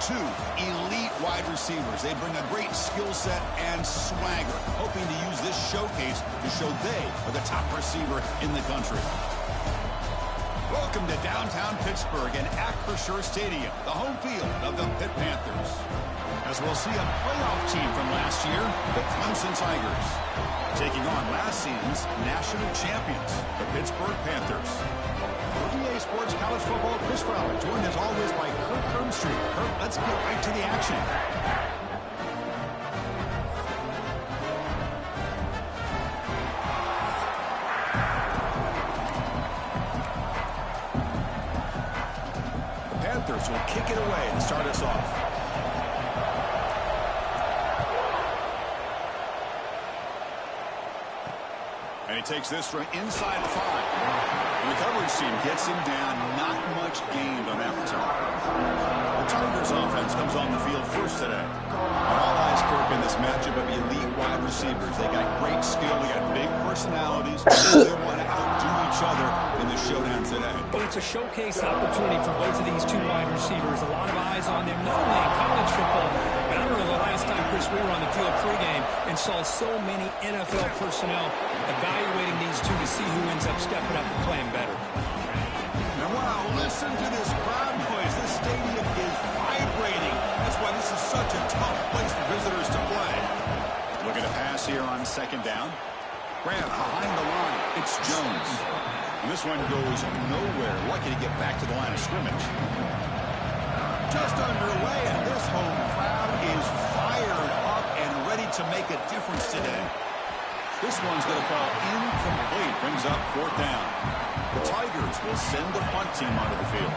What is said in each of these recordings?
two elite wide receivers. They bring a great skill set and swagger, hoping to use this showcase to show they are the top receiver in the country. Welcome to downtown Pittsburgh and Acrisure Stadium, the home field of the Pitt Panthers. As we'll see a playoff team from last year, the Clemson Tigers, taking on last season's national champions, the Pittsburgh Panthers. For EA Sports College Football, Chris Fowler, joined as always by Kirk Hermstreet. Kirk, let's get right to the action. The Panthers will kick it away to start us off. And he takes this from inside the 5. And the coverage team gets him down. Not much gained on that return. The Tigers offense comes on the field first today. And all eyes, Kirk, in this matchup of elite wide receivers. They got great skill. They got big personalities. They want to outdo each other in the showdown today. Well, it's a showcase opportunity for both of these two wide receivers. A lot of eyes on them, not only in college football, but I don't know the last time, Chris, we were on the field pregame and saw so many NFL personnel evaluating these two to see who ends up stepping up and playing better. And wow, listen to this crowd noise. This stadium is vibrating. That's why this is such a tough place for visitors to play. Look at a pass here on second down. Grab behind the line. It's Jones. And this one goes nowhere. Lucky to get back to the line of scrimmage. Just underway, and this home crowd is fired up and ready to make a difference today. This one's going to fall incomplete. Brings up fourth down. The Tigers will send the punt team onto the field.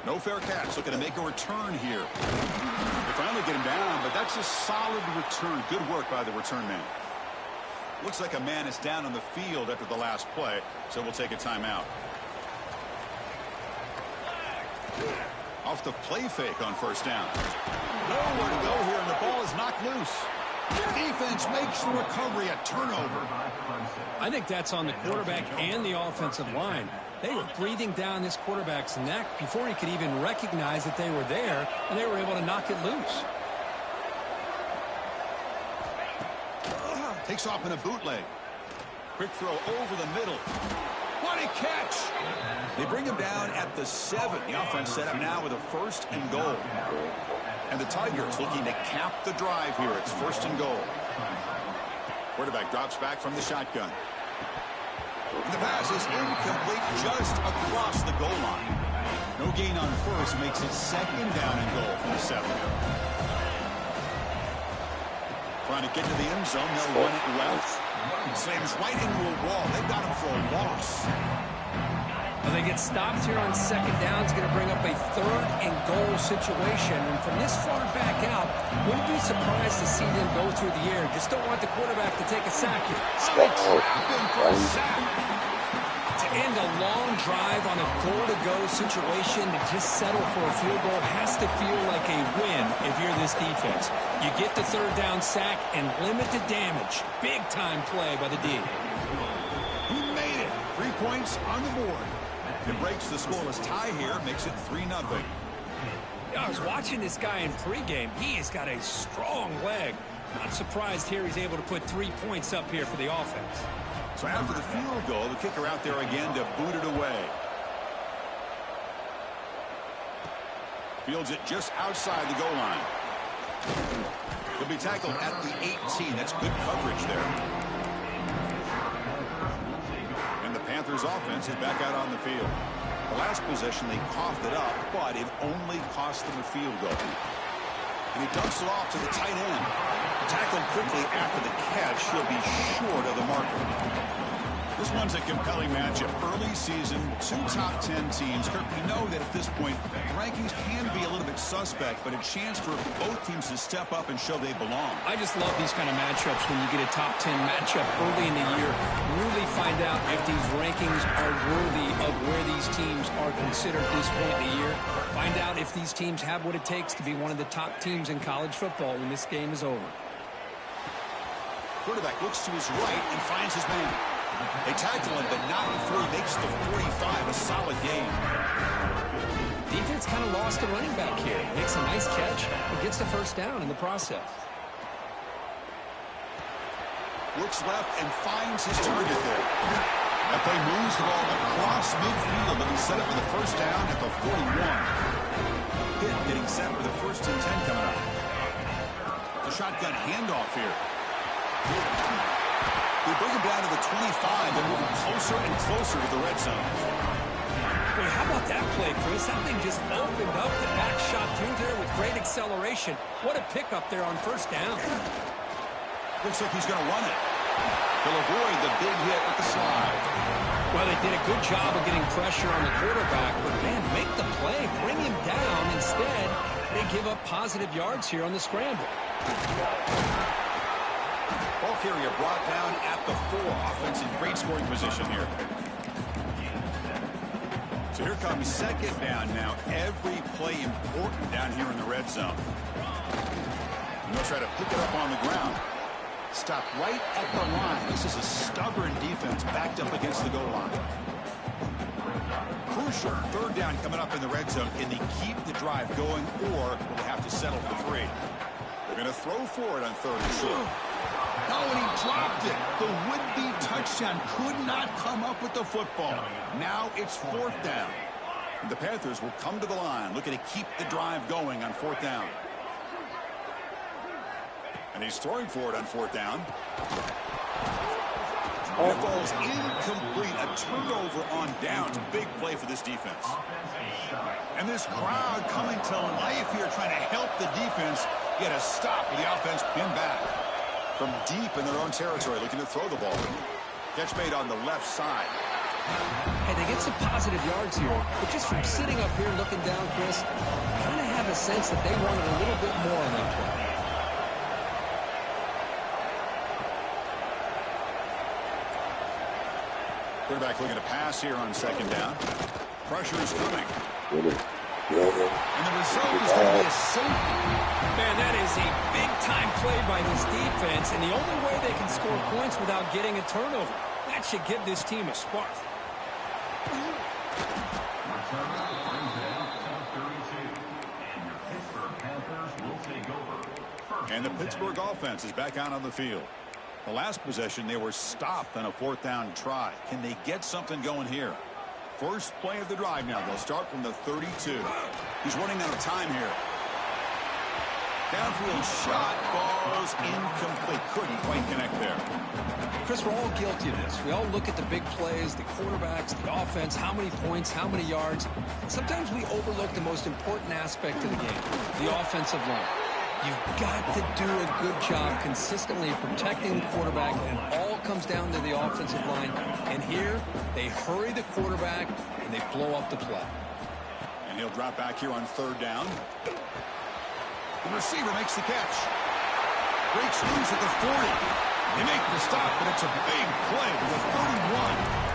No fair catch. Looking to make a return here. They finally get him down, but that's a solid return. Good work by the return man. Looks like a man is down on the field after the last play, so we'll take a timeout. Off the play fake on first down. Nowhere to go here, and the ball is knocked loose. Defense makes the recovery, a turnover. I think that's on the quarterback and the offensive line. They were breathing down this quarterback's neck before he could even recognize that they were there, and they were able to knock it loose. Takes off in a bootleg. Quick throw over the middle. What a catch! They bring him down at the 7. The offense set up now with a first and goal. And the Tigers looking to cap the drive here. It's first and goal. Quarterback drops back from the shotgun. And the pass is incomplete just across the goal line. No gain on first makes it second down and goal from the 7. Trying to get to the end zone. They'll run it left. Slams right into a wall. They've got him for a loss. Well, they get stopped here on second down. It's going to bring up a third and goal situation. And from this far back out, wouldn't be surprised to see them go through the air. Just don't want the quarterback to take a sack here. To end a long drive on a goal-to-go situation, to just settle for a field goal has to feel like a win if you're this defense. You get the third down sack and limit the damage. Big-time play by the D. He made it. 3 points on the board. It breaks the scoreless tie here, makes it 3-0. I was watching this guy in pregame. He has got a strong leg. Not surprised here he's able to put 3 points up here for the offense. So after the field goal, the kicker out there again to boot it away. Fields it just outside the goal line. He'll be tackled at the 18. That's good coverage there. And the Panthers offense is back out on the field. The last possession, they coughed it up, but it only cost them a field goal. And he dumps it off to the tight end. Tackled quickly after the catch. He'll be short of the marker. This one's a compelling matchup. Early season, 2 top 10 teams. Kirk, we know that at this point, the rankings can be a little bit suspect, but a chance for both teams to step up and show they belong. I just love these kind of matchups when you get a top 10 matchup early in the year. Really find out if these rankings are worthy of where these teams are considered at this point in the year. Find out if these teams have what it takes to be one of the top teams in college football when this game is over. Quarterback looks to his right and finds his man. They tackle him, but not before he makes the 45, a solid gain. Defense kind of lost a running back here. Makes a nice catch and gets the first down in the process. Looks left and finds his target there. That play moves the ball across midfield, but he's set up for the first down at the 41. Pitt getting set for the 1st and 10 coming up. The shotgun handoff here. They bring him down to the 25. They're moving closer and closer to the red zone. Boy, how about that play, Chris? That thing just opened up the back shot through there with great acceleration. What a pickup there on first down. Looks like he's going to run it. They'll avoid the big hit with the slide. Well, they did a good job of getting pressure on the quarterback, but, man, make the play. Bring him down. Instead, they give up positive yards here on the scramble. Ball carrier brought down at the 4. Offense in great scoring position here. So here comes second down now. Every play important down here in the red zone. And they'll try to pick it up on the ground. Stop right at the line. This is a stubborn defense backed up against the goal line. Crucial third down coming up in the red zone. Can they keep the drive going, or will they have to settle for 3? They're going to throw for it on 3rd and short. Oh, and he dropped it. The would-be touchdown could not come up with the football. Now it's 4th down. And the Panthers will come to the line, looking to keep the drive going on 4th down. And he's throwing for it on 4th down. And it falls incomplete. A turnover on downs. Big play for this defense. And this crowd coming to life here, trying to help the defense get a stop with the offense pinned back. From deep in their own territory, looking to throw the ball. Catch made on the left side. Hey, they get some positive yards here, but just from sitting up here looking down, Chris, I kind of have a sense that they wanted a little bit more on that play. Quarterback looking to pass here on 2nd down. Pressure is coming. And the result is going to be a safety. Man, that is a big-time play by this defense, and the only way they can score points without getting a turnover. That should give this team a spark. And the Pittsburgh offense is back out on the field. The last possession, they were stopped on a 4th down try. Can they get something going here? First play of the drive now. They'll start from the 32. He's running out of time here. Downfield shot falls incomplete. Couldn't quite connect there. Chris, we're all guilty of this. We all look at the big plays, the quarterbacks, the offense, how many points, how many yards. Sometimes we overlook the most important aspect of the game, the offensive line. You've got to do a good job consistently protecting the quarterback, and it all comes down to the offensive line. And here, they hurry the quarterback, and they blow up the play. And he'll drop back here on 3rd down. The receiver makes the catch. Breaks loose at the 40. They make the stop, but it's a big play to the 31.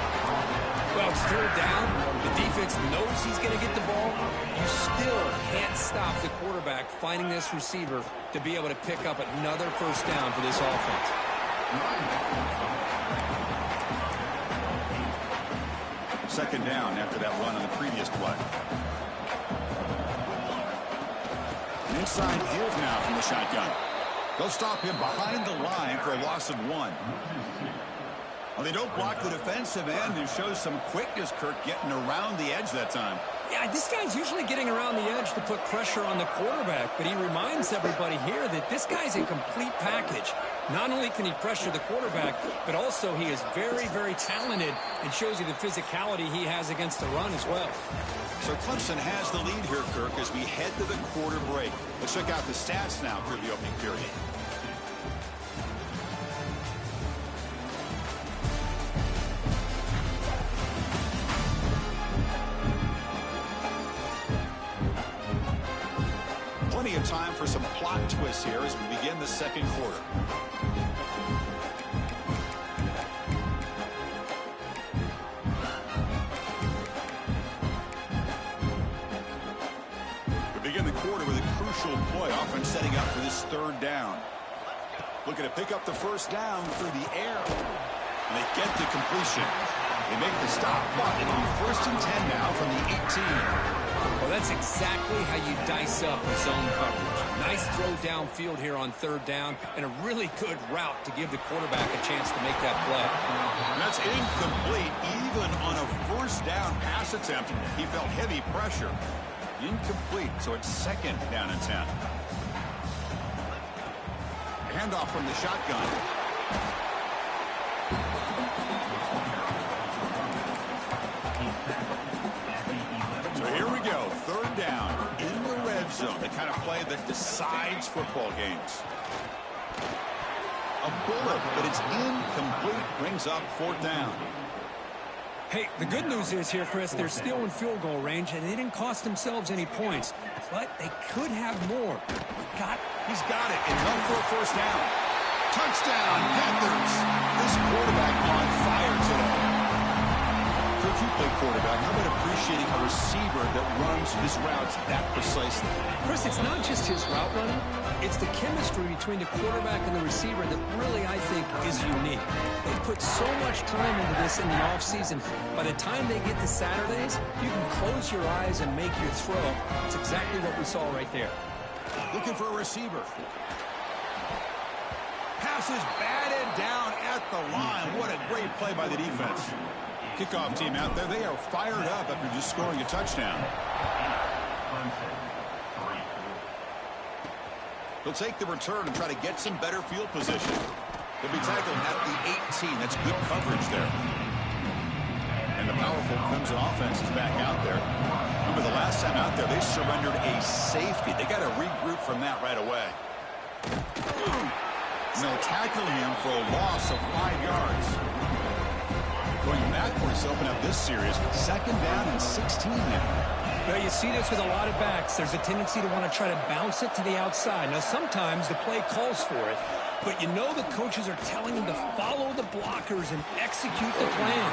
Well, it's 3rd down. The defense knows he's going to get the ball. You still can't stop the quarterback finding this receiver to be able to pick up another first down for this offense. Second down after that run on the previous play. An inside give now from the shotgun. They'll stop him behind the line for a loss of 1. Well, they don't block the defensive end and show some quickness, Kirk, getting around the edge that time. Yeah, this guy's usually getting around the edge to put pressure on the quarterback, but he reminds everybody here that this guy's a complete package. Not only can he pressure the quarterback, but also he is very, very talented and shows you the physicality he has against the run as well. So Clemson has the lead here, Kirk, as we head to the quarter break. Let's check out the stats now for the opening period. Plenty of time for some plot twists here as we begin the second quarter. We begin the quarter with a crucial play, offense setting up for this 3rd down. Looking to pick up the first down through the air. They get the completion. They make the stop, but it'll be 1st and 10 now from the 18. Well, that's exactly how you dice up a zone coverage. Nice throw downfield here on 3rd down, and a really good route to give the quarterback a chance to make that play. And that's incomplete. Even on a 1st down pass attempt, he felt heavy pressure. Incomplete, so it's 2nd down and 10. Handoff from the shotgun. So here we go, 3rd down in the red zone, the kind of play that decides football games. A bullet, but it's incomplete, brings up 4th down. Hey, the good news is here, Chris, they're still in field goal range, and they didn't cost themselves any points. But they could have more. He's got it. It's up for a 1st down. Touchdown, Panthers. This quarterback on fire today. Coach, you play quarterback. How about appreciating a receiver that runs his routes that precisely? Chris, it's not just his route running. It's the chemistry between the quarterback and the receiver that really, I think, is unique. They put so much time into this in the offseason. By the time they get to Saturdays, you can close your eyes and make your throw. It's exactly what we saw right there. Looking for a receiver. Passes batted down at the line. What a great play by the defense. Kickoff team out there. They are fired up after just scoring a touchdown. They'll take the return and try to get some better field position. They'll be tackled at the 18. That's good coverage there. And the powerful Crimson offense is back out there. Remember the last time out there, they surrendered a safety. They got to regroup from that right away. And they'll tackle him for a loss of 5 yards. Going backwards to open up this series. 2nd down and 16 now. Well, you see this with a lot of backs. There's a tendency to want to try to bounce it to the outside. Now, sometimes the play calls for it, but you know the coaches are telling them to follow the blockers and execute the plan.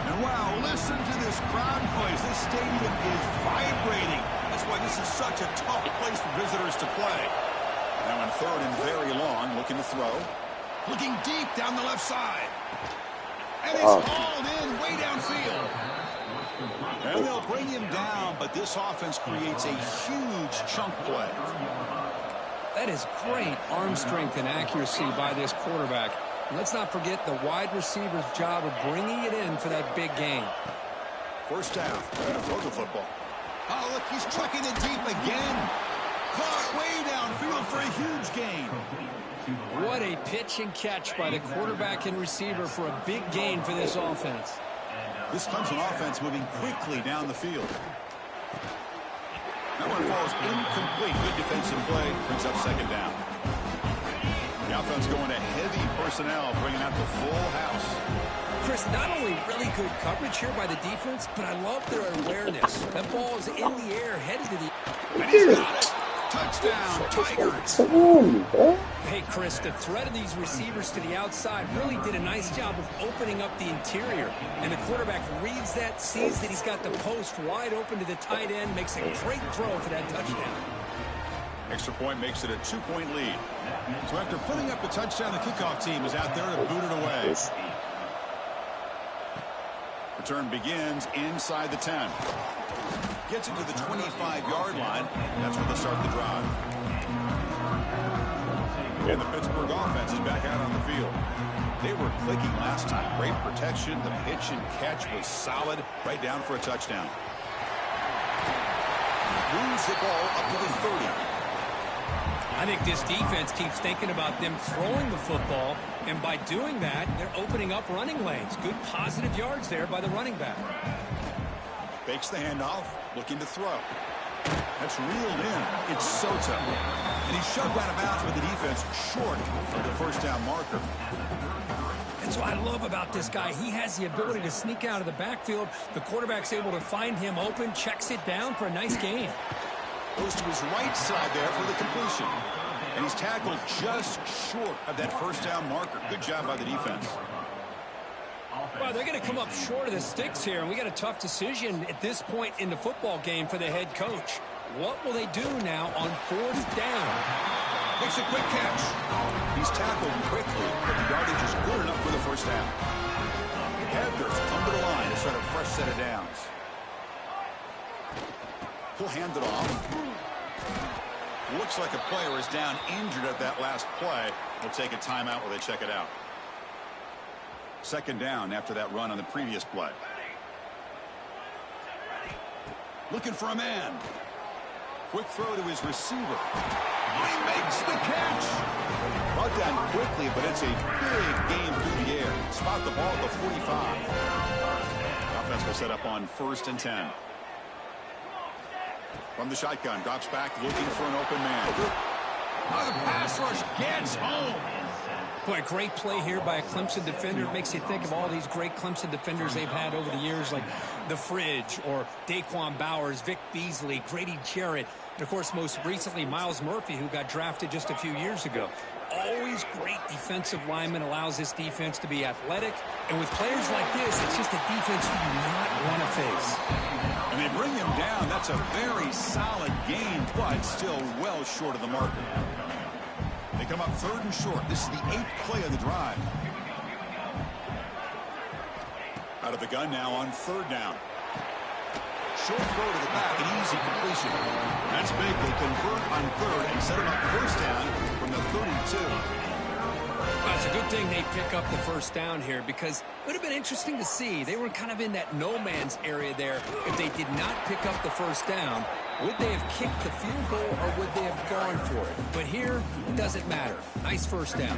And wow, listen to this crowd noise. This stadium is vibrating. That's why this is such a tough place for visitors to play. Now in 3rd and very long, looking to throw. Looking deep down the left side. And it's hauled in way downfield. And they'll bring him down, but this offense creates a huge chunk play. That is great arm strength and accuracy by this quarterback. And let's not forget the wide receiver's job of bringing it in for that big gain. 1st down. They're going to throw the football. Oh, look, he's trucking it deep again. Caught way downfield for a huge gain. What a pitch and catch by the quarterback and receiver for a big gain for this offense. This Clemson offense moving quickly down the field. That one falls incomplete. Good defensive play. Brings up 2nd down. The offense going to heavy personnel, bringing out the full house. Chris, not only really good coverage here by the defense, but I love their awareness. That ball is in the air, headed to the... And he's got it. Touchdown, Tigers. Hey, Chris, the threat of these receivers to the outside really did a nice job of opening up the interior. And the quarterback reads that, sees that he's got the post wide open to the tight end, makes a great throw for that touchdown. Extra point makes it a 2-point lead. So after putting up the touchdown, the kickoff team is out there to boot it away. Return begins inside the 10. Gets it to the 25-yard line. That's where they'll start the drive. And the Pittsburgh offense is back out on the field. They were clicking last time. Great protection. The pitch and catch was solid. Right down for a touchdown. Moves the ball up to the 30. I think this defense keeps thinking about them throwing the football, and by doing that, they're opening up running lanes. Good positive yards there by the running back. Fakes the handoff, looking to throw. That's reeled in. It's Soto. And he's shoved out of bounds with the defense short of the 1st down marker. That's what I love about this guy. He has the ability to sneak out of the backfield. The quarterback's able to find him open, checks it down for a nice gain. Goes to his right side there for the completion. And he's tackled just short of that 1st down marker. Good job by the defense. Well, they're going to come up short of the sticks here, and we got a tough decision at this point in the football game for the head coach. What will they do now on 4th down? Makes a quick catch. He's tackled quickly, but the yardage is good enough for the first down. Panthers come to the line to start a fresh set of downs. He'll hand it off. Looks like a player is down injured at that last play. We'll take a timeout while they check it out. Second down after that run on the previous play. Looking for a man. Quick throw to his receiver. He makes the catch. Brought down quickly, but it's a big game through the air. Spot the ball at the 45. Offense will set up on 1st and 10. From the shotgun, drops back, looking for an open man. Oh, the pass rush gets home. Boy, great play here by a Clemson defender. It makes you think of all these great Clemson defenders they've had over the years, like the Fridge or Daquan Bowers, Vic Beasley, Grady Jarrett, and, of course, most recently, Miles Murphy, who got drafted just a few years ago. Always great defensive lineman, allows this defense to be athletic. And with players like this, it's just a defense you do not want to face. And they bring him down. That's a very solid game, but still well short of the marker. They come up 3rd and short. This is the 8th play of the drive. Out of the gun now on 3rd down. Short throw to the back, an easy completion. That's big. They convert on 3rd and set him up 1st down from the 32. Well, it's a good thing they pick up the 1st down here, because it would have been interesting to see. They were kind of in that no man's area there. If they did not pick up the 1st down, would they have kicked the field goal or would they have gone for it? But here, it doesn't matter. Nice 1st down.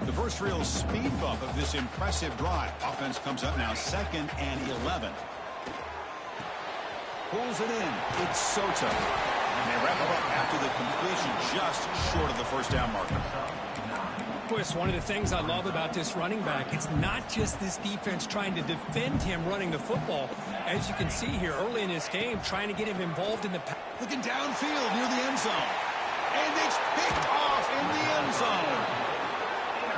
The first real speed bump of this impressive drive. Offense comes up now 2nd and 11. Pulls it in. It's Soto. And they wrap him up after the completion, just short of the 1st down marker. Boy, it's one of the things I love about this running back. It's not just this defense trying to defend him running the football. As you can see here early in this game, trying to get him involved in the pass. Looking downfield near the end zone. And it's picked off in the end zone.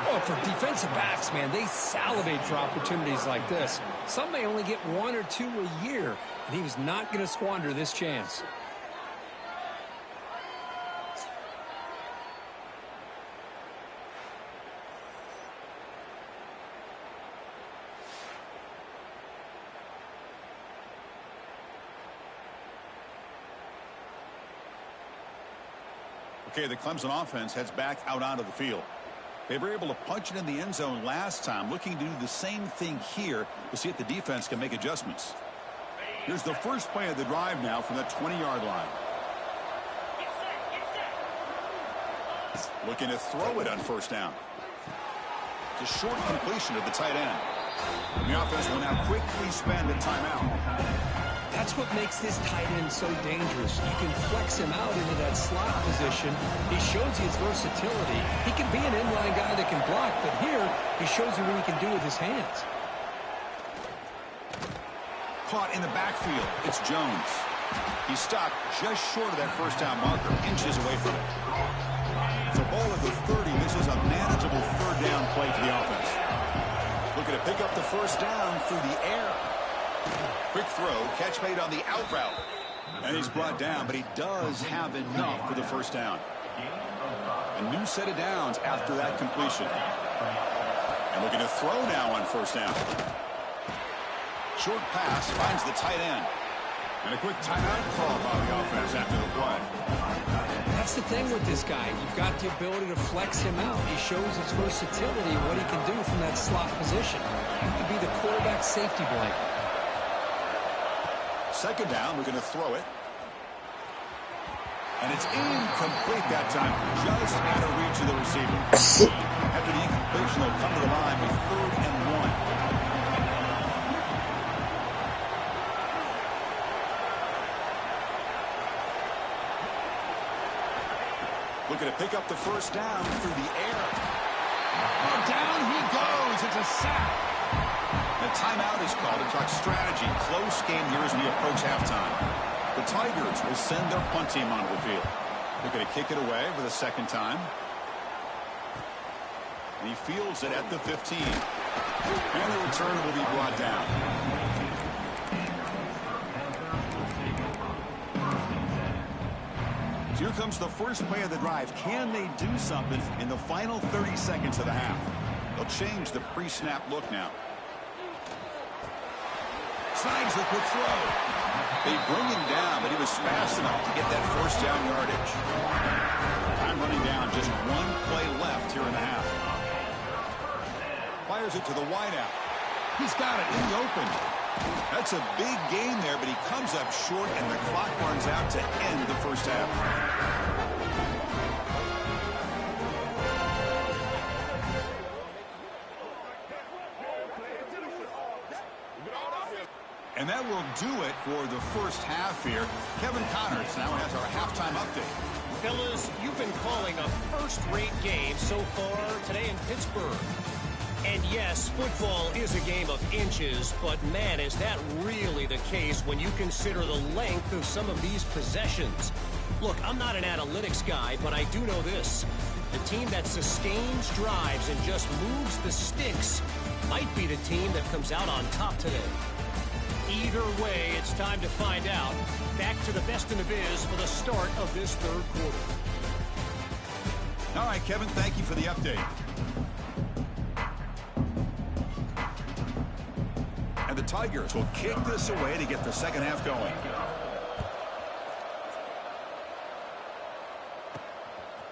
Oh, for defensive backs, man, they salivate for opportunities like this. Some may only get 1 or 2 a year, and he was not going to squander this chance. Okay, the Clemson offense heads back out onto the field. They were able to punch it in the end zone last time, looking to do the same thing here to see if the defense can make adjustments. Here's the first play of the drive now from the 20-yard line. Looking to throw it on 1st down. It's a short completion to the tight end. And the offense will now quickly spend a timeout. That's what makes this tight end so dangerous. You can flex him out into that slot position. He shows you his versatility. He can be an inline guy that can block, but here he shows you what he can do with his hands. Caught in the backfield. It's Jones. He stopped just short of that 1st down marker, inches away from it. It's a ball of the 30. This is a manageable 3rd down play for the offense. Looking to pick up the 1st down through the air. Quick throw, catch made on the out route. And he's brought down, but he does have enough for the 1st down. A new set of downs after that completion. And looking to throw now on 1st down. Short pass finds the tight end. And a quick timeout call by the offense after the play. That's the thing with this guy. You've got the ability to flex him out. He shows his versatility and what he can do from that slot position. He can be the quarterback safety blanket. 2nd down, we're going to throw it. And it's incomplete that time, just out of reach of the receiver. After the incompletion, they'll come to the line with 3rd and 1. Looking to pick up the 1st down through the air. Oh, down he goes. It's a sack. The timeout is called to talk strategy. Close game here as we approach halftime. The Tigers will send their punt team onto the field. They're going to kick it away for the 2nd time. And he fields it at the 15. And the return will be brought down. So here comes the first play of the drive. Can they do something in the final 30 seconds of the half? They'll change the pre-snap look now. Signs the quick throw. They bring him down, but he was fast enough to get that first down yardage. Time running down, just one play left here in the half. Fires it to the wideout. He's got it in the open. That's a big gain there, but he comes up short, and the clock runs out to end the first half. And that will do it for the first half here. Kevin Connors now has our halftime update. Fellas, you've been calling a first-rate game so far today in Pittsburgh. And yes, football is a game of inches, but man, is that really the case when you consider the length of some of these possessions. Look, I'm not an analytics guy, but I do know this. The team that sustains drives and just moves the sticks might be the team that comes out on top today. Either way, it's time to find out. Back to the best in the biz for the start of this third quarter. All right, Kevin, thank you for the update. And the Tigers will kick this away to get the second half going.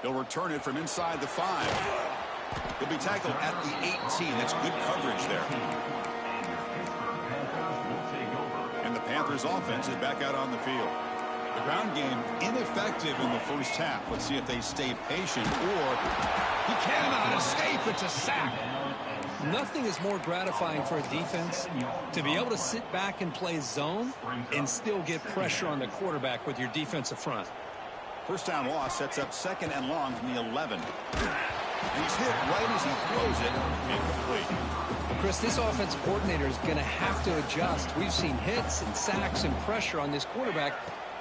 He'll return it from inside the 5. He'll be tackled at the 18. That's good coverage there. And the Panthers offense is back out on the field. The ground game ineffective in the first half. Let's see if they stay patient, or he cannot escape. It's a sack. Nothing is more gratifying for a defense to be able to sit back and play zone and still get pressure on the quarterback with your defensive front. First down loss sets up second and long from the 11. He's hit right as he throws it. Incomplete. Chris, this offensive coordinator is going to have to adjust. We've seen hits and sacks and pressure on this quarterback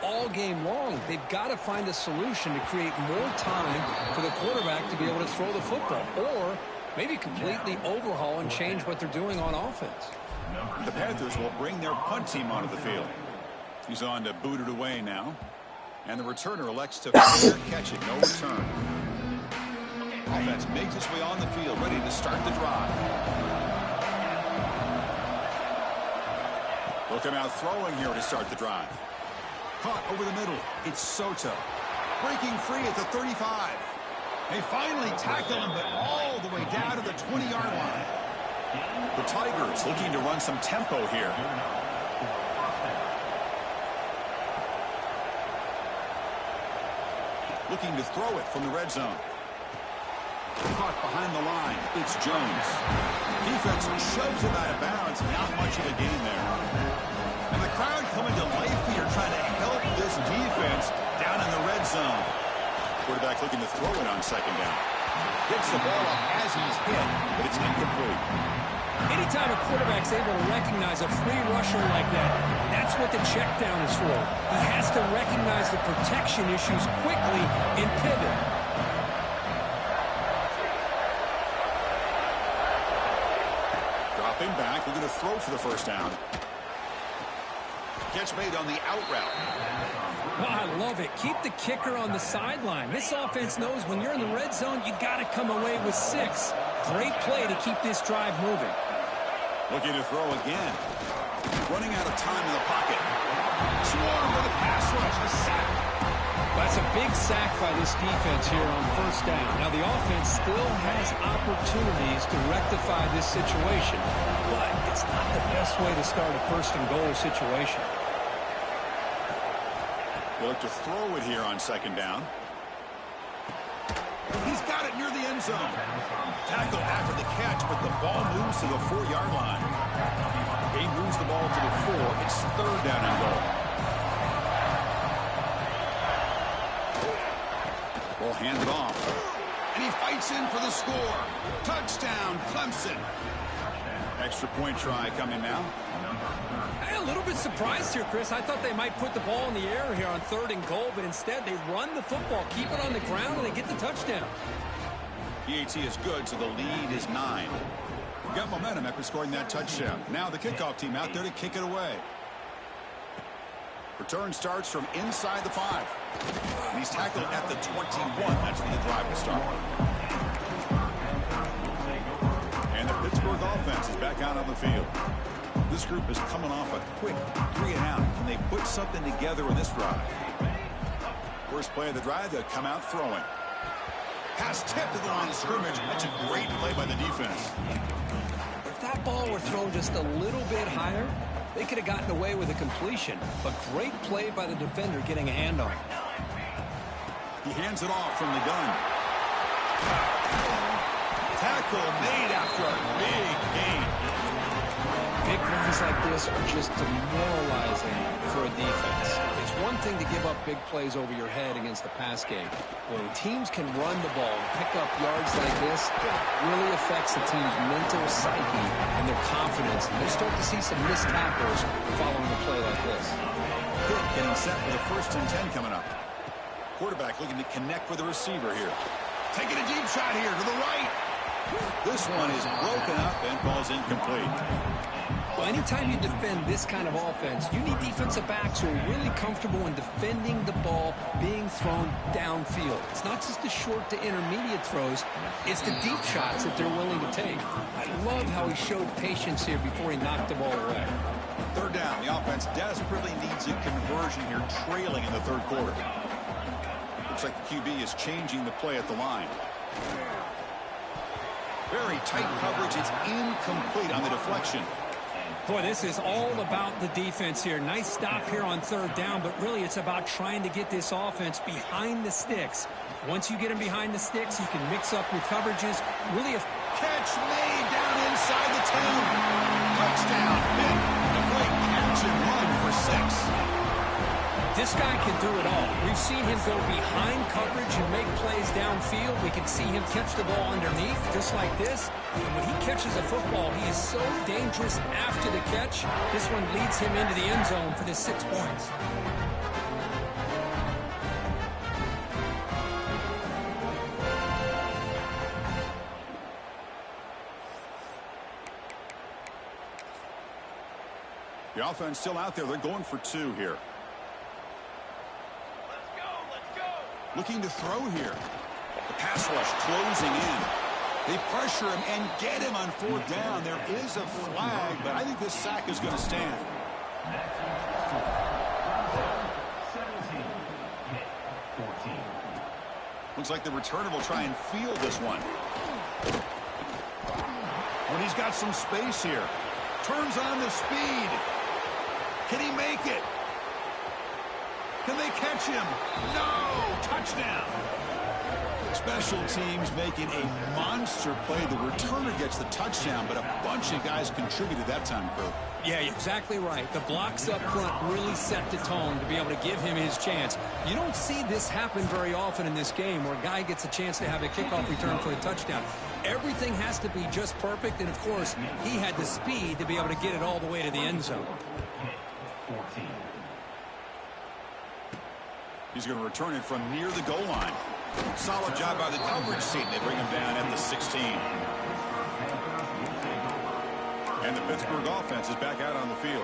all game long. They've got to find a solution to create more time for the quarterback to be able to throw the football, or maybe completely overhaul and change what they're doing on offense. The Panthers will bring their punt team onto the field. He's on to boot it away now. And the returner elects to fair catch it. No return. Offense makes its way on the field, ready to start the drive. They'll come out throwing here to start the drive. Caught over the middle. It's Soto. Breaking free at the 35. They finally tackle him, but all the way down to the 20-yard line. The Tigers looking to run some tempo here. Looking to throw it from the red zone. Caught behind the line. It's Jones. Defense shoves him out of bounds. Not much of a gain there. And the crowd coming to life here, trying to help this defense down in the red zone. Quarterback looking to throw it on second down. Gets the ball up as he's hit, but it's incomplete. Anytime a quarterback's able to recognize a free rusher like that, that's what the check down is for. He has to recognize the protection issues quickly and pivot. Dropping back, looking to throw for the first down. Catch made on the out route. Oh, I love it. Keep the kicker on the sideline. This offense knows when you're in the red zone, you got to come away with 6. Great play to keep this drive moving. Looking to throw again. Running out of time in the pocket. Swarm with a pass rush. A sack. That's a big sack by this defense here on first down. Now, the offense still has opportunities to rectify this situation, but it's not the best way to start a first and goal situation. They look to throw it here on second down. He's got it near the end zone. Tackle after the catch, but the ball moves to the 4-yard line. He moves the ball to the 4. It's third down and goal. Ball handed off. And he fights in for the score. Touchdown, Clemson. Extra point try coming now. I'm a little bit surprised here, Chris. I thought they might put the ball in the air here on third and goal, but instead they run the football, keep it on the ground, and they get the touchdown. PAT is good, so the lead is 9. We've got momentum after scoring that touchdown. Now the kickoff team out there to kick it away. Return starts from inside the 5. And he's tackled at the 21. That's where the drive will start. And the Pittsburgh offense is back out on the field. This group is coming off a quick 3-and-out. Can they put something together in this drive? First play of the drive, they'll come out throwing. Pass tipped to the line of scrimmage. That's a great play by the defense. If that ball were thrown just a little bit higher, they could have gotten away with a completion. But great play by the defender getting a hand on it. He hands it off from the gun. Tackle made after a big gain. Big runs like this are just demoralizing for a defense. It's one thing to give up big plays over your head against the pass game. When teams can run the ball and pick up yards like this, it really affects the team's mental psyche and their confidence. And they start to see some missed tackles following a play like this. Good, getting set for the 1st and 10 coming up. Quarterback looking to connect with the receiver here. Taking a deep shot here to the right. This one is broken up and falls incomplete. Well, anytime you defend this kind of offense, you need defensive backs who are really comfortable in defending the ball being thrown downfield. It's not just the short to intermediate throws, it's the deep shots that they're willing to take. I love how he showed patience here before he knocked the ball away. 3rd down. The offense desperately needs a conversion here, trailing in the 3rd quarter. Looks like the QB is changing the play at the line. Very tight coverage. It's incomplete on the deflection. Boy, this is all about the defense here. Nice stop here on 3rd down, but really it's about trying to get this offense behind the sticks. Once you get them behind the sticks, you can mix up your coverages. Really, catch made down inside the 10. Touchdown. A great catch and run for 6. This guy can do it all. We've seen him go behind coverage and make plays downfield. We can see him catch the ball underneath, just like this. And when he catches a football, he is so dangerous after the catch. This one leads him into the end zone for the 6 points. The offense still out there. They're going for 2 here. Looking to throw here. The pass rush closing in. They pressure him and get him on 4th down. There is a flag, but I think this sack is going to stand. Looks like the returner will try and field this one. When he's got some space here. Turns on the speed. Can he make it? Can they catch him? No! Touchdown! Special teams making a monster play. The returner gets the touchdown, but a bunch of guys contributed that time, Kurt. Yeah, exactly right. The blocks up front really set the tone to be able to give him his chance. You don't see this happen very often in this game where a guy gets a chance to have a kickoff return for a touchdown. Everything has to be just perfect, and of course, he had the speed to be able to get it all the way to the end zone. He's going to return it from near the goal line. Solid job by the coverage team. They bring him down at the 16. And the Pittsburgh offense is back out on the field.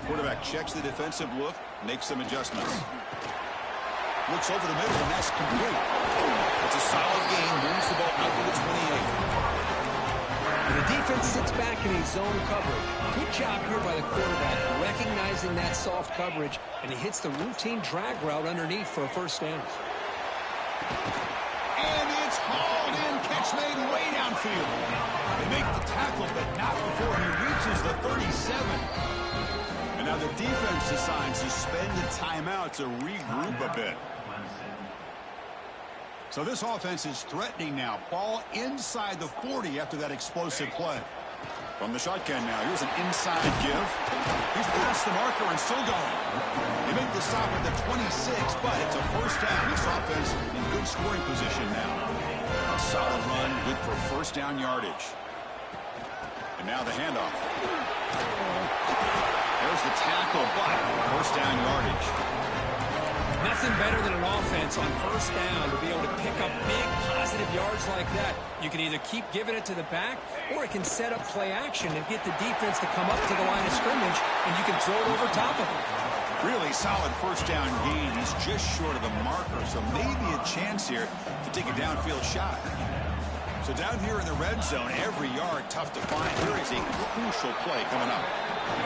Quarterback checks the defensive look, makes some adjustments. Looks over the middle, and that's complete. It's a solid game, moves the ball out to the 28. The defense sits back in a zone coverage. Good job here by the quarterback, recognizing that soft coverage, and he hits the routine drag route underneath for a 1st down. And it's hauled in, catch made way downfield. They make the tackle, but not before he reaches the 37. And now the defense decides to spend a timeout to regroup a bit. So this offense is threatening now. Ball inside the 40 after that explosive play. From the shotgun now, here's an inside give. He's past the marker and still going. They make the stop at the 26, but it's a 1st down. This offense in good scoring position now. A solid run, good for 1st down yardage. And now the handoff. There's the tackle, but 1st down yardage. Nothing better than an offense on first down to be able to pick up big positive yards like that. You can either keep giving it to the back, or it can set up play action and get the defense to come up to the line of scrimmage, and you can throw it over top of them. Really solid first down gain. He's just short of the marker, so maybe a chance here to take a downfield shot. So down here in the red zone, every yard tough to find. Here is a crucial play coming up.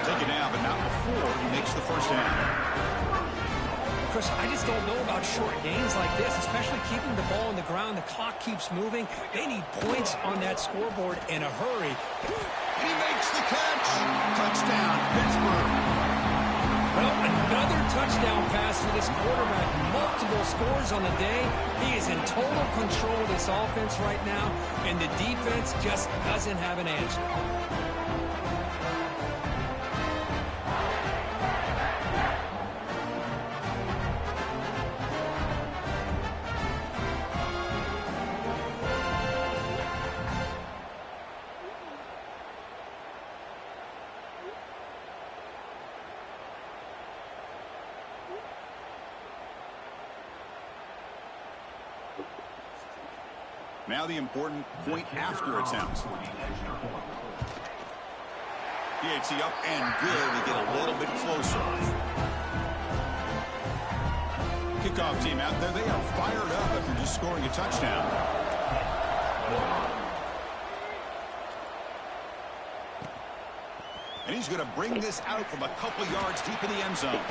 Take it down, but not before he makes the first down. Chris, I just don't know about short gains like this, especially keeping the ball on the ground. The clock keeps moving. They need points on that scoreboard in a hurry. He makes the catch. Touchdown, Pittsburgh. Well, another touchdown pass for this quarterback. Multiple scores on the day. He is in total control of this offense right now, and the defense just doesn't have an answer. Now the important point after attempt. PAT up and good to get a little bit closer. Kickoff team out there. They are fired up after just scoring a touchdown. And he's going to bring this out from a couple yards deep in the end zone.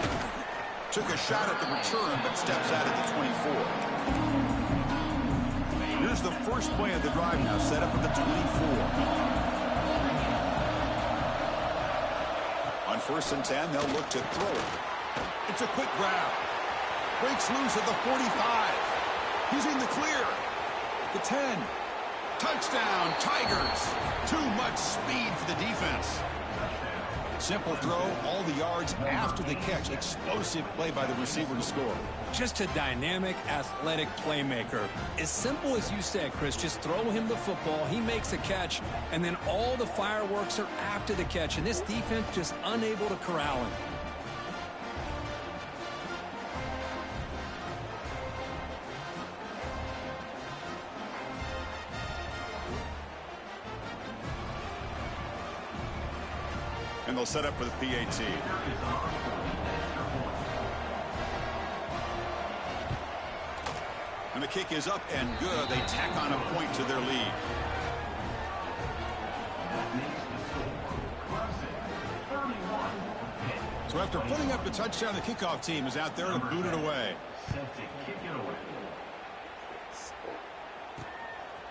Took a shot at the return, but steps out at the 24. Here's the first play of the drive now, set up at the 24. On 1st and 10, they'll look to throw it. It's a quick grab. Breaks loose at the 45. He's in the clear. The 10. Touchdown, Tigers. Too much speed for the defense. Simple throw, all the yards after the catch. Explosive play by the receiver to score. Just a dynamic, athletic playmaker. As simple as you said, Chris, just throw him the football, he makes a catch, and then all the fireworks are after the catch, and this defense just unable to corral him. And they'll set up for the PAT. And the kick is up and good. They tack on a point to their lead. So after putting up the touchdown, the kickoff team is out there to boot it away.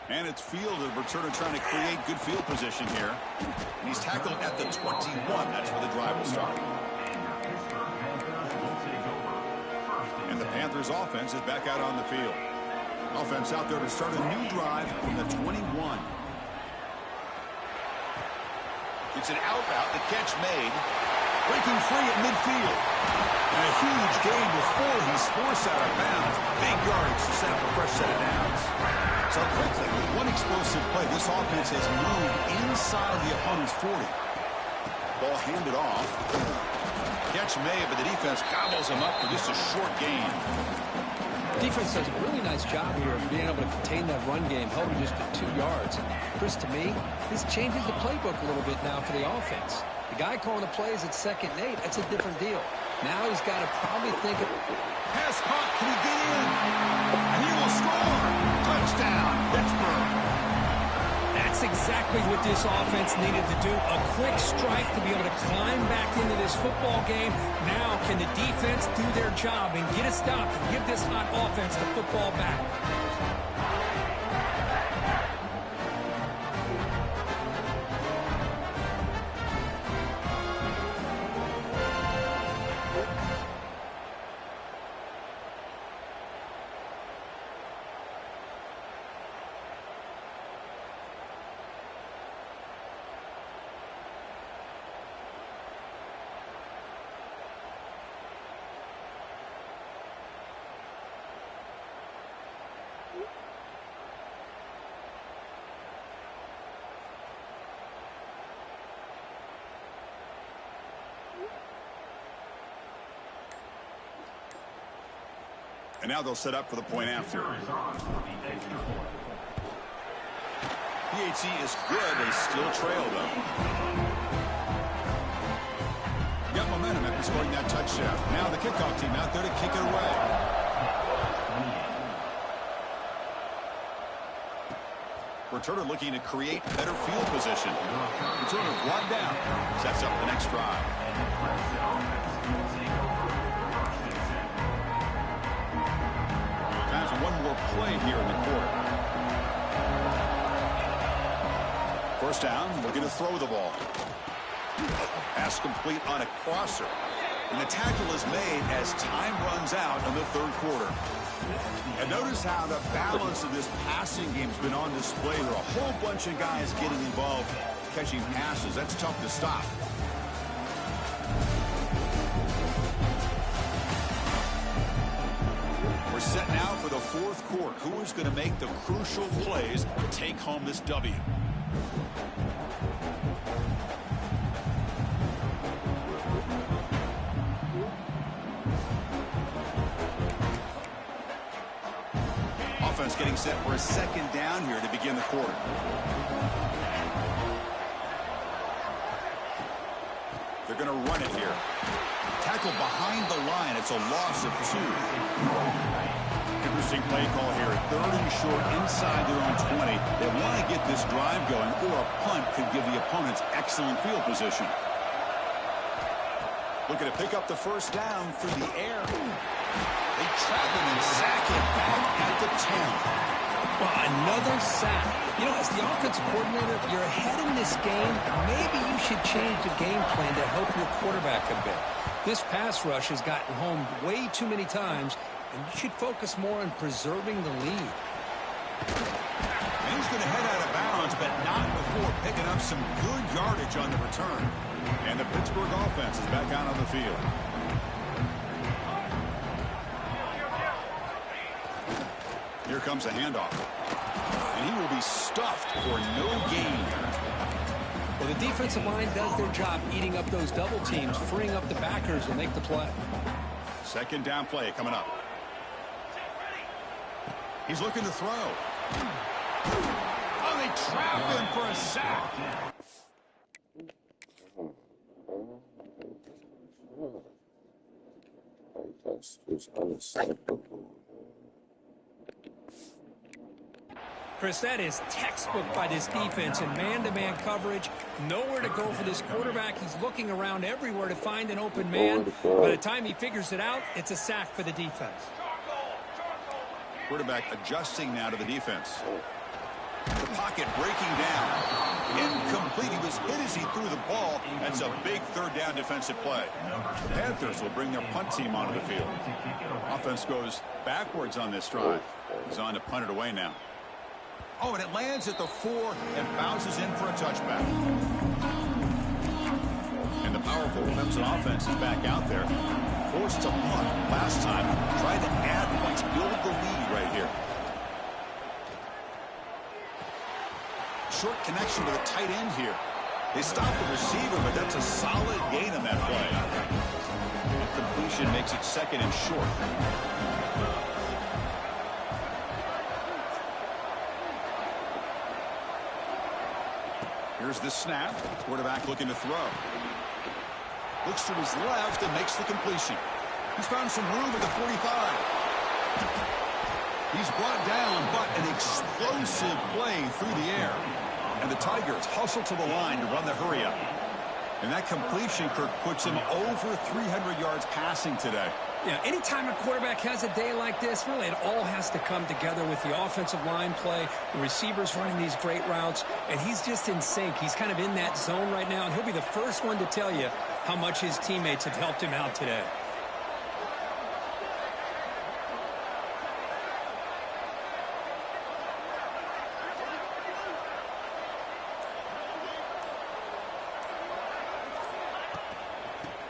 And it's fielded. Returner trying to create good field position here. And he's tackled at the 21. That's where the drive will start. And the Panthers offense is back out on the field. Offense out there to start a new drive from the 21. It's an out route. The catch made. Breaking free at midfield. And a huge gain before he's forced out of bounds. Big yardage to set up a fresh set of downs. So quickly, with one explosive play, this offense has moved inside the opponent's 40. Ball handed off. Catch made, but the defense gobbles him up for just a short gain. Defense does a really nice job here of being able to contain that run game, held him just at 2 yards. Chris, to me, this changes the playbook a little bit now for the offense. The guy calling the plays at 2nd and 8, that's a different deal. Now he's got to probably think of... Pass caught. Can he get in? And he will score. Touchdown, Pittsburgh. That's exactly what this offense needed to do. A quick strike to be able to climb back into this football game. Now can the defense do their job and get a stop and give this hot offense the football back? And now they'll set up for the point after. PAT is good. They still trail, though. Got momentum after scoring that touchdown. Now the kickoff team out there to kick it away. Returner looking to create better field position. Returner brought down. Sets up the next drive. Time for one more play here in the quarter. First down, looking to throw the ball. Pass complete on a crosser. And the tackle is made as time runs out in the third quarter. And notice how the balance of this passing game has been on display. There are a whole bunch of guys getting involved catching passes. That's tough to stop. We're set now for the fourth quarter. Who is going to make the crucial plays to take home this W? Offense getting set for a second down here to begin the quarter. They're going to run it here. Tackle behind the line. It's a loss of 2. Interesting play call here. 3rd and short inside their own 20. They want to get this drive going, or a punt could give the opponents excellent field position. Looking to pick up the first down through the air. They trap him and sack him back at the 10. Well, another sack. You know, as the offensive coordinator, you're ahead in this game. Maybe you should change the game plan to help your quarterback a bit. This pass rush has gotten home way too many times, and you should focus more on preserving the lead. And he's going to head out of bounds, but not before picking up some good yardage on the return. And the Pittsburgh offense is back out on the field. Here comes a handoff. And he will be stuffed for no gain. Well, the defensive line does their job eating up those double teams, freeing up the backers to make the play. Second down play coming up. He's looking to throw. Oh, they trap him for a sack. Chris, that is textbook by this defense in man-to-man coverage. Nowhere to go for this quarterback. He's looking around everywhere to find an open man. By the time he figures it out, it's a sack for the defense. Quarterback adjusting now to the defense. The pocket breaking down. Incomplete. He was hit as he threw the ball. That's a big third down defensive play. The Panthers will bring their punt team onto the field. Offense goes backwards on this drive. He's on to punt it away now. Oh, and it lands at the 4 and bounces in for a touchback. And the powerful Clemson offense is back out there. Forced to punt last time. Tried to add points, build the lead right here. Short connection to the tight end here. They stopped the receiver, but that's a solid gain on that play. Completion makes it second and short. Here's the snap. Quarterback looking to throw. Looks to his left and makes the completion. He's found some room at the 45. He's brought down, but an explosive play through the air. And the Tigers hustle to the line to run the hurry up. And that completion, Kirk, puts him over 300 yards passing today. Yeah, anytime a quarterback has a day like this, really it all has to come together with the offensive line play, the receivers running these great routes, and he's just in sync. He's kind of in that zone right now, and he'll be the first one to tell you how much his teammates have helped him out today.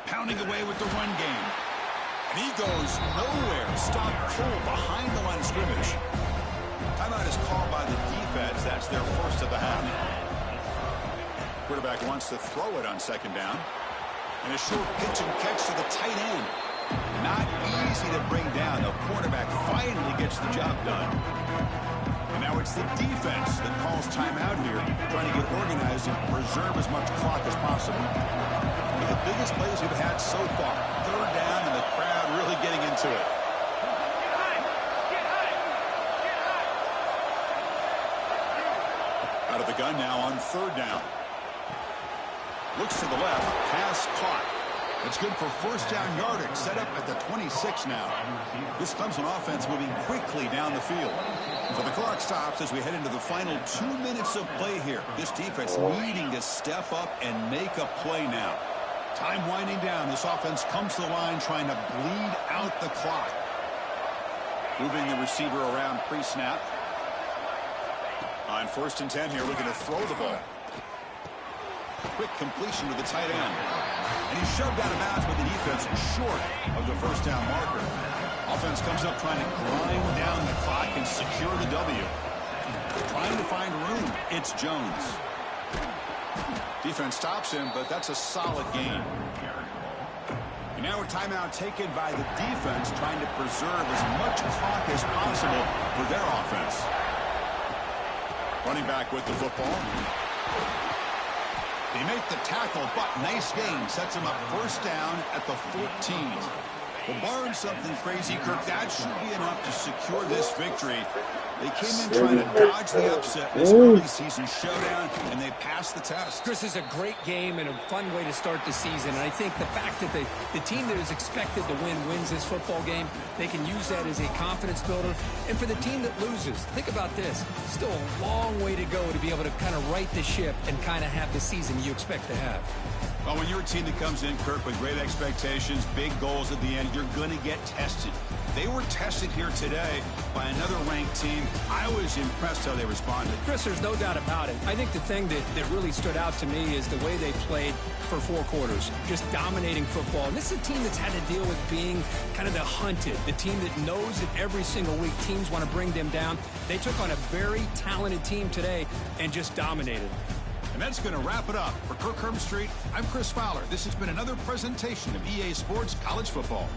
Pounding away with the run game. And he goes nowhere. Stop cold behind the line of scrimmage. Timeout is called by the defense. That's their first of the half. Quarterback wants to throw it on second down. And a short pitch and catch to the tight end. Not easy to bring down. The cornerback finally gets the job done. And now it's the defense that calls timeout here, trying to get organized and preserve as much clock as possible. One of the biggest plays we've had so far. Third down, and the crowd really getting into it. Out of the gun now on third down. Looks to the left, pass caught. It's good for first down yardage, set up at the 26 now. This Clemson offense moving quickly down the field. So the clock stops as we head into the final 2 minutes of play here. This defense needing to step up and make a play now. Time winding down. This offense comes to the line trying to bleed out the clock. Moving the receiver around pre-snap. On 1st and 10 here, looking to throw the ball. Quick completion to the tight end. And he's shoved out of bounds, but the defense is short of the first down marker. Offense comes up trying to grind down the clock and secure the W. Trying to find room. It's Jones. Defense stops him, but that's a solid gain. And now a timeout taken by the defense, trying to preserve as much clock as possible for their offense. Running back with the football. They make the tackle, but nice gain. Sets him up first down at the 14. Well, barring something crazy, Kirk, that should be enough to secure this victory. They came in trying to dodge the upset in this early season showdown, and they passed the test. Chris, is a great game and a fun way to start the season. And I think the fact that the team that is expected to win wins this football game, they can use that as a confidence builder. And for the team that loses, think about this. Still a long way to go to be able to kind of right the ship and kind of have the season you expect to have. Well, when you're a team that comes in, Kirk, with great expectations, big goals at the end, you're going to get tested. They were tested here today by another ranked team. I was impressed how they responded. Chris, there's no doubt about it. I think the thing that really stood out to me is the way they played for 4 quarters, just dominating football. And this is a team that's had to deal with being kind of the hunted, the team that knows that every single week teams want to bring them down. They took on a very talented team today and just dominated. And that's going to wrap it up. For Kirk Herbstreit, I'm Chris Fowler. This has been another presentation of EA Sports College Football.